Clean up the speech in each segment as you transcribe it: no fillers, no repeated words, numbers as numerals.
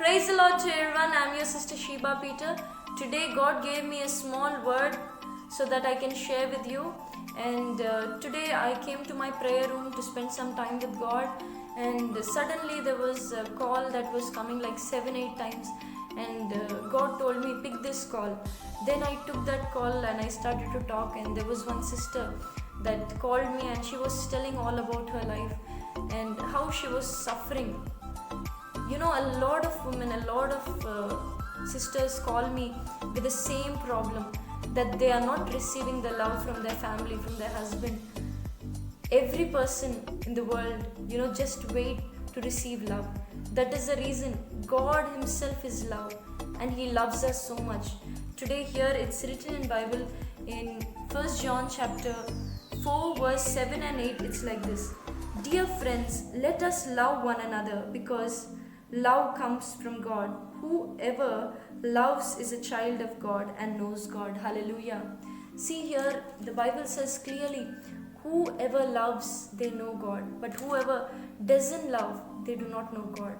Praise the Lord to everyone. I'm your sister Sheba Peter. Today God gave me a small word so that I can share with you. And today I came to my prayer room to spend some time with God. And suddenly there was a call that was coming like 7-8 times. And God told me, pick this call. Then I took that call and I started to talk. And there was one sister that called me and she was telling all about her life and how she was suffering. You know, a lot of women, a lot of sisters call me with the same problem, that they are not receiving the love from their family, from their husband. Every person in the world, just wait to receive love. That is the reason God himself is love and he loves us so much. Today here it's written in Bible in 1 John chapter 4 verse 7 and 8. It's like this: Dear friends, let us love one another because love comes from God. Whoever loves is a child of God and knows God. Hallelujah. See here, the Bible says clearly, whoever loves, they know God. But whoever doesn't love, they do not know God.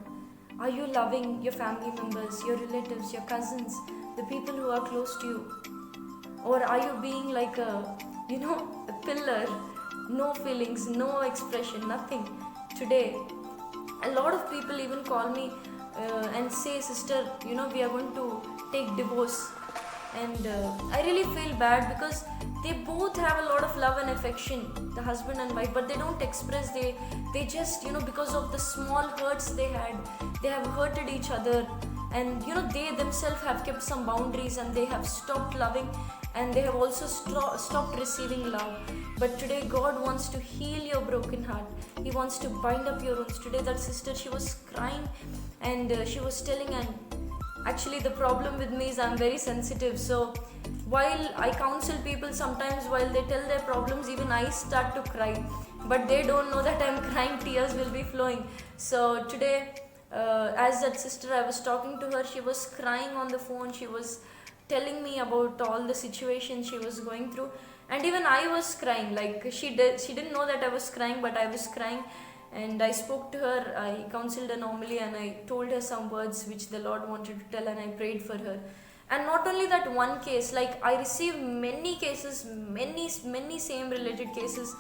Are you loving your family members, your relatives, your cousins, the people who are close to you? Or are you being like a pillar, no feelings, no expression, nothing? Today, a lot of people even call me and say, sister, we are going to take divorce. And I really feel bad because they both have a lot of love and affection, the husband and wife, but they don't express. They just, because of the small hurts they had, they have hurted each other. And they themselves have kept some boundaries and they have stopped loving, and they have also stopped receiving love. But today God wants to heal your broken heart. He wants to bind up your wounds. Today that sister, she was crying and she was telling, and actually the problem with me is I'm very sensitive. So while I counsel people, sometimes while they tell their problems, even I start to cry. But they don't know that I'm crying, tears will be flowing. So today, as that sister, I was talking to her, she was crying on the phone. She was telling me about all the situations she was going through, and even I was crying. Like she didn't know that I was crying, but I was crying. And I spoke to her, I counseled her normally, and I told her some words which the Lord wanted to tell, and I prayed for her. And not only that one case, like I received many cases, many same related cases.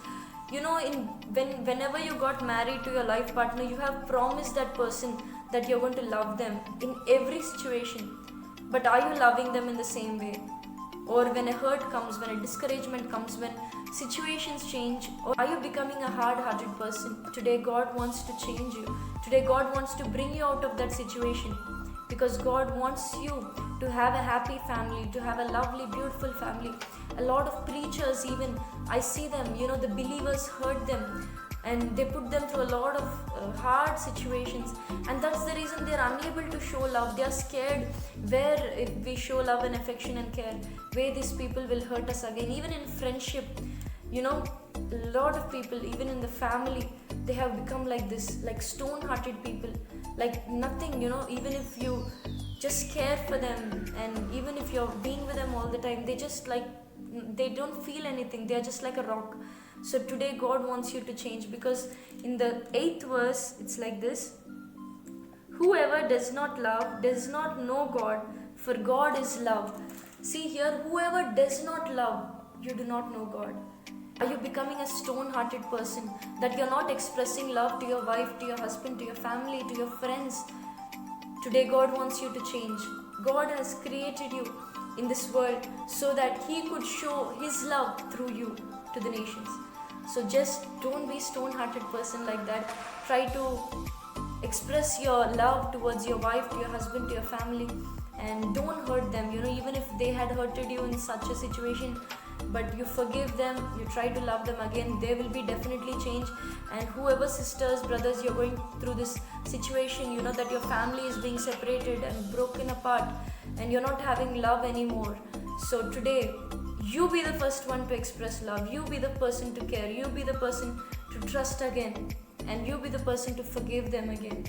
Whenever you got married to your life partner, you have promised that person that you're going to love them in every situation. But are you loving them in the same way? Or when a hurt comes, when a discouragement comes, when situations change, or are you becoming a hard-hearted person? Today God wants to change you. Today God wants to bring you out of that situation, because God wants you to have a happy family, to have a lovely, beautiful family. A lot of preachers, even I see them, the believers hurt them and they put them through a lot of hard situations, and that's the reason they're unable to show love. They're scared where if we show love and affection and care, where these people will hurt us again. Even in friendship, a lot of people, even in the family, they have become like this, like stone-hearted people, like nothing. Even if you just care for them, and even if you're being with them all the time, they don't feel anything. They are just like a rock. So today God wants you to change, because in the 8th verse it's like this: whoever does not love does not know God, for God is love. See here, whoever does not love, you do not know God. Are you becoming a stone-hearted person, that you're not expressing love to your wife, to your husband, to your family, to your friends? Today God wants you to change. God has created you in this world so that he could show his love through you to the nations. So just don't be stone-hearted person like that. Try to express your love towards your wife, to your husband, to your family, and don't hurt them. Even if they had hurted you in such a situation, but you forgive them, you try to love them again, there will be definitely change. And whoever sisters, brothers, you're going through this situation, that your family is being separated and broken apart, and you're not having love anymore. So today, you be the first one to express love. You be the person to care. You be the person to trust again. And you be the person to forgive them again,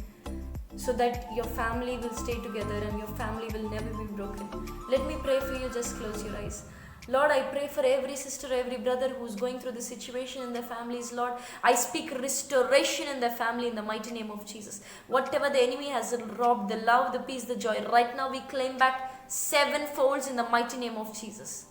so that your family will stay together and your family will never be broken. Let me pray for you. Just close your eyes. Lord, I pray for every sister, every brother who's going through this situation in their families. Lord, I speak restoration in their family in the mighty name of Jesus. Whatever the enemy has robbed, the love, the peace, the joy, right now we claim back sevenfolds in the mighty name of Jesus.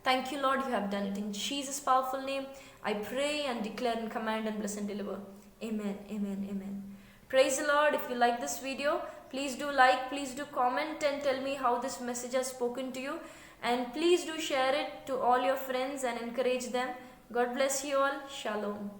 Thank you, Lord, you have done it. In Jesus' powerful name, I pray and declare and command and bless and deliver. Amen, amen, amen. Praise the Lord. If you like this video, please do like, please do comment and tell me how this message has spoken to you. And please do share it to all your friends and encourage them. God bless you all. Shalom.